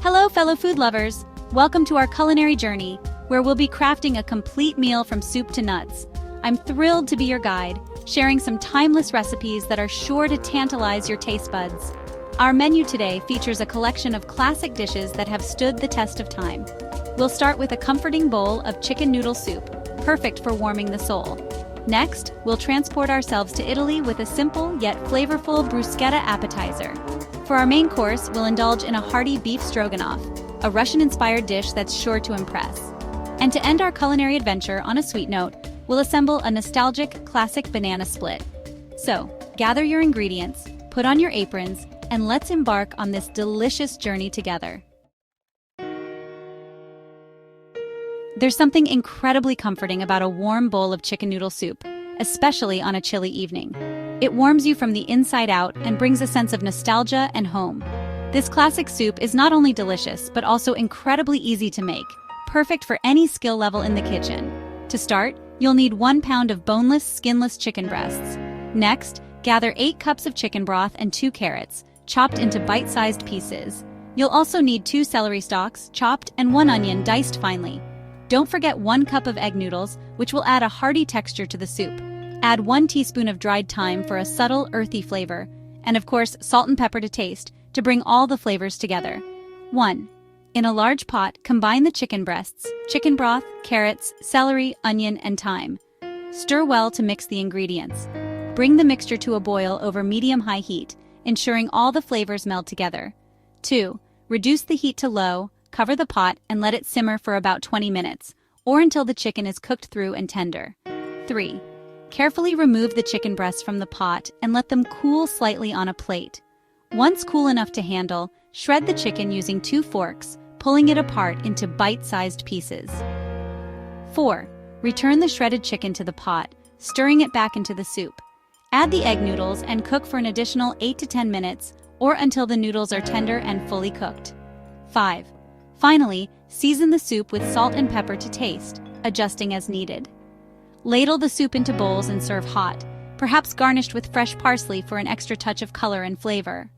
Hello, fellow food lovers! Welcome to our culinary journey, where we'll be crafting a complete meal from soup to nuts. I'm thrilled to be your guide, sharing some timeless recipes that are sure to tantalize your taste buds. Our menu today features a collection of classic dishes that have stood the test of time. We'll start with a comforting bowl of chicken noodle soup, perfect for warming the soul. Next, we'll transport ourselves to Italy with a simple yet flavorful bruschetta appetizer. For our main course, we'll indulge in a hearty beef stroganoff, a Russian-inspired dish that's sure to impress. And to end our culinary adventure on a sweet note, we'll assemble a nostalgic, classic banana split. So, gather your ingredients, put on your aprons, and let's embark on this delicious journey together. There's something incredibly comforting about a warm bowl of chicken noodle soup, especially on a chilly evening. It warms you from the inside out and brings a sense of nostalgia and home. This classic soup is not only delicious, but also incredibly easy to make, perfect for any skill level in the kitchen. To start, you'll need 1 pound of boneless, skinless chicken breasts. Next, gather 8 cups of chicken broth and 2 carrots, chopped into bite-sized pieces. You'll also need 2 celery stalks, chopped, and 1 onion diced finely. Don't forget 1 cup of egg noodles, which will add a hearty texture to the soup. Add 1 teaspoon of dried thyme for a subtle, earthy flavor. And of course, salt and pepper to taste, to bring all the flavors together. 1. In a large pot, combine the chicken breasts, chicken broth, carrots, celery, onion, and thyme. Stir well to mix the ingredients. Bring the mixture to a boil over medium-high heat, ensuring all the flavors meld together. 2. Reduce the heat to low, cover the pot, and let it simmer for about 20 minutes, or until the chicken is cooked through and tender. 3. Carefully remove the chicken breasts from the pot and let them cool slightly on a plate. Once cool enough to handle, shred the chicken using 2 forks, pulling it apart into bite-sized pieces. 4. Return the shredded chicken to the pot, stirring it back into the soup. Add the egg noodles and cook for an additional 8 to 10 minutes, or until the noodles are tender and fully cooked. 5. Finally, season the soup with salt and pepper to taste, adjusting as needed. Ladle the soup into bowls and serve hot, perhaps garnished with fresh parsley for an extra touch of color and flavor.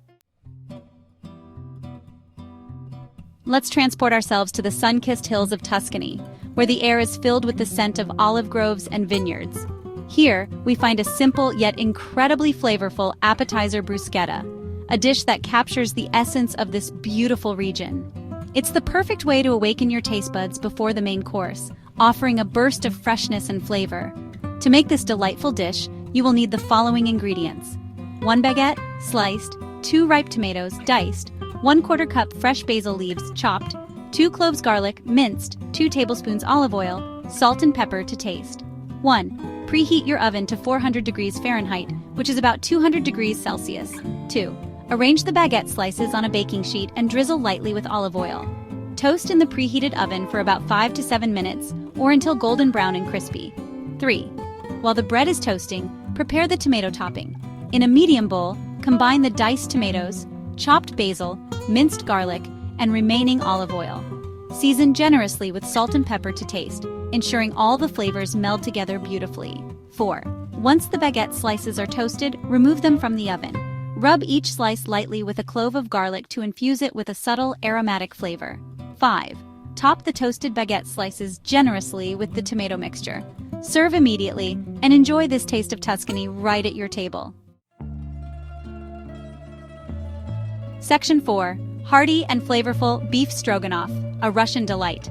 Let's transport ourselves to the sun-kissed hills of Tuscany, where the air is filled with the scent of olive groves and vineyards. Here, we find a simple yet incredibly flavorful appetizer bruschetta, a dish that captures the essence of this beautiful region. It's the perfect way to awaken your taste buds before the main course, offering a burst of freshness and flavor. To make this delightful dish, you will need the following ingredients: 1 baguette, sliced, 2 ripe tomatoes, diced, 1/4 cup fresh basil leaves, chopped, 2 cloves garlic, minced, 2 tablespoons olive oil, salt and pepper to taste. 1. Preheat your oven to 400 degrees Fahrenheit, which is about 200 degrees Celsius. 2. Arrange the baguette slices on a baking sheet and drizzle lightly with olive oil. Toast in the preheated oven for about 5 to 7 minutes, or until golden brown and crispy. 3. While the bread is toasting, prepare the tomato topping. In a medium bowl, combine the diced tomatoes, chopped basil, minced garlic, and remaining olive oil. Season generously with salt and pepper to taste, ensuring all the flavors meld together beautifully. 4. Once the baguette slices are toasted, remove them from the oven. Rub each slice lightly with a clove of garlic to infuse it with a subtle aromatic flavor. 5. Top the toasted baguette slices generously with the tomato mixture. Serve immediately and enjoy this taste of Tuscany right at your table. Section 4. Hearty and flavorful beef stroganoff, a Russian delight.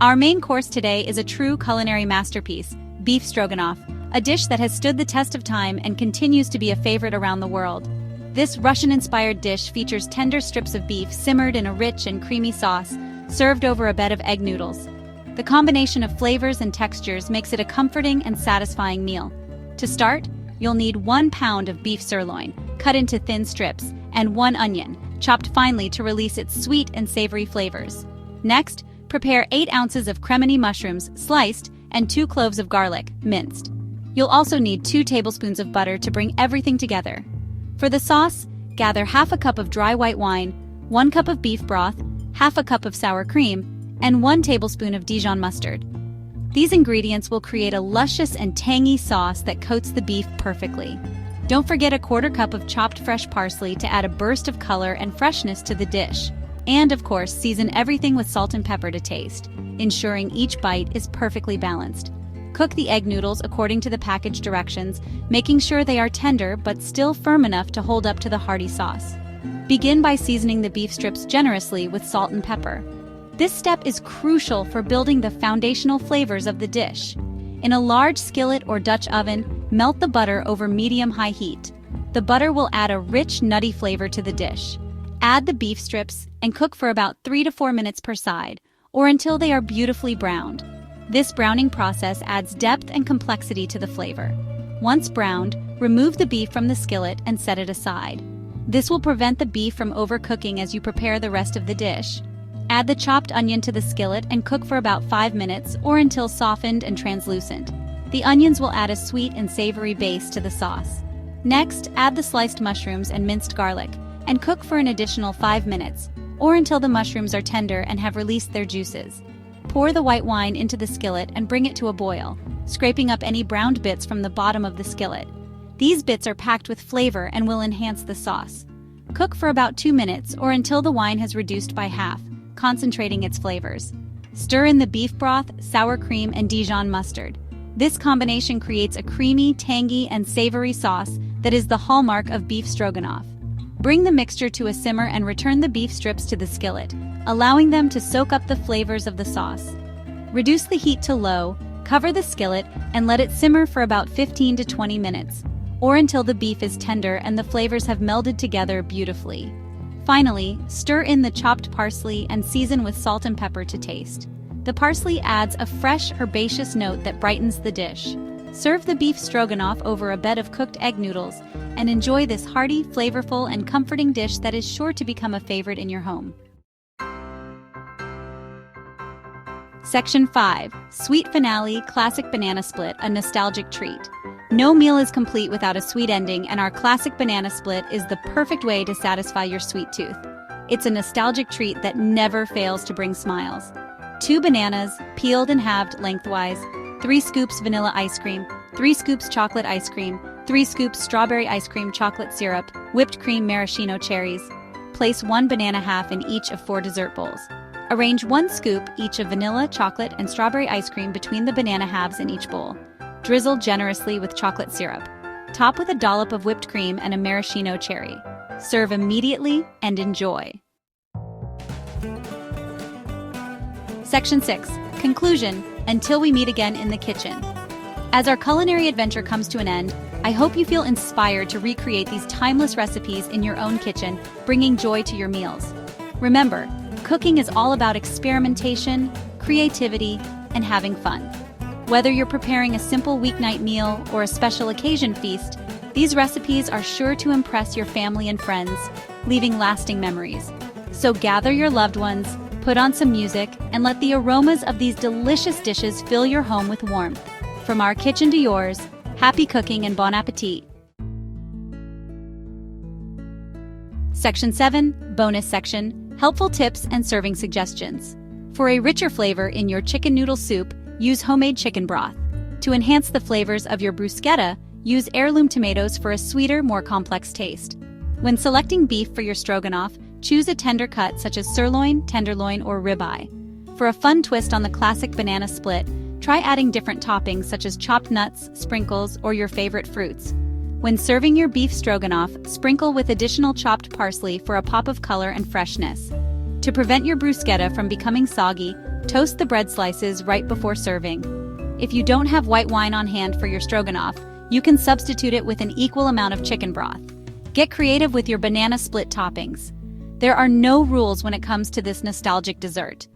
Our main course today is a true culinary masterpiece, beef stroganoff, a dish that has stood the test of time and continues to be a favorite around the world. This Russian-inspired dish features tender strips of beef simmered in a rich and creamy sauce, served over a bed of egg noodles. The combination of flavors and textures makes it a comforting and satisfying meal. To start, you'll need 1 pound of beef sirloin, cut into thin strips, and 1 onion, chopped finely to release its sweet and savory flavors. Next, prepare 8 ounces of cremini mushrooms, sliced, and 2 cloves of garlic, minced. You'll also need 2 tablespoons of butter to bring everything together. For the sauce, gather half a cup of dry white wine, 1 cup of beef broth, half a cup of sour cream, and 1 tablespoon of Dijon mustard. These ingredients will create a luscious and tangy sauce that coats the beef perfectly. Don't forget a 1/4 cup of chopped fresh parsley to add a burst of color and freshness to the dish. And of course, season everything with salt and pepper to taste, ensuring each bite is perfectly balanced. Cook the egg noodles according to the package directions, making sure they are tender but still firm enough to hold up to the hearty sauce. Begin by seasoning the beef strips generously with salt and pepper. This step is crucial for building the foundational flavors of the dish. In a large skillet or Dutch oven, melt the butter over medium-high heat. The butter will add a rich, nutty flavor to the dish. Add the beef strips and cook for about 3 to 4 minutes per side, or until they are beautifully browned. This browning process adds depth and complexity to the flavor. Once browned, remove the beef from the skillet and set it aside. This will prevent the beef from overcooking as you prepare the rest of the dish. Add the chopped onion to the skillet and cook for about 5 minutes or until softened and translucent. The onions will add a sweet and savory base to the sauce. Next, add the sliced mushrooms and minced garlic and cook for an additional 5 minutes or until the mushrooms are tender and have released their juices. Pour the white wine into the skillet and bring it to a boil, scraping up any browned bits from the bottom of the skillet. These bits are packed with flavor and will enhance the sauce. Cook for about 2 minutes or until the wine has reduced by half, concentrating its flavors. Stir in the beef broth, sour cream, and Dijon mustard. This combination creates a creamy, tangy, and savory sauce that is the hallmark of beef stroganoff. Bring the mixture to a simmer and return the beef strips to the skillet, allowing them to soak up the flavors of the sauce. Reduce the heat to low, cover the skillet, and let it simmer for about 15 to 20 minutes, or until the beef is tender and the flavors have melded together beautifully. Finally, stir in the chopped parsley and season with salt and pepper to taste. The parsley adds a fresh, herbaceous note that brightens the dish. Serve the beef stroganoff over a bed of cooked egg noodles and enjoy this hearty, flavorful, and comforting dish that is sure to become a favorite in your home. Section 5. Sweet Finale Classic Banana Split, a nostalgic treat. No meal is complete without a sweet ending, and our classic banana split is the perfect way to satisfy your sweet tooth. It's a nostalgic treat that never fails to bring smiles. 2 bananas, peeled and halved lengthwise, 3 scoops vanilla ice cream, 3 scoops chocolate ice cream, 3 scoops strawberry ice cream chocolate syrup, whipped cream maraschino cherries. Place 1 banana half in each of 4 dessert bowls. Arrange 1 scoop each of vanilla, chocolate, and strawberry ice cream between the banana halves in each bowl. Drizzle generously with chocolate syrup. Top with a dollop of whipped cream and a maraschino cherry. Serve immediately and enjoy. Section 6. Conclusion. Until we meet again in the kitchen. As our culinary adventure comes to an end, I hope you feel inspired to recreate these timeless recipes in your own kitchen, bringing joy to your meals. Remember, cooking is all about experimentation, creativity, and having fun. Whether you're preparing a simple weeknight meal or a special occasion feast, these recipes are sure to impress your family and friends, leaving lasting memories. So gather your loved ones, put on some music, and let the aromas of these delicious dishes fill your home with warmth. From our kitchen to yours, happy cooking and bon appetit! Section 7. Bonus section. Helpful tips and serving suggestions. For a richer flavor in your chicken noodle soup, use homemade chicken broth. To enhance the flavors of your bruschetta, use heirloom tomatoes for a sweeter, more complex taste. When selecting beef for your stroganoff, choose a tender cut such as sirloin, tenderloin, or ribeye. For a fun twist on the classic banana split, try adding different toppings such as chopped nuts, sprinkles, or your favorite fruits. When serving your beef stroganoff, sprinkle with additional chopped parsley for a pop of color and freshness. To prevent your bruschetta from becoming soggy, toast the bread slices right before serving. If you don't have white wine on hand for your stroganoff, you can substitute it with an equal amount of chicken broth. Get creative with your banana split toppings. There are no rules when it comes to this nostalgic dessert.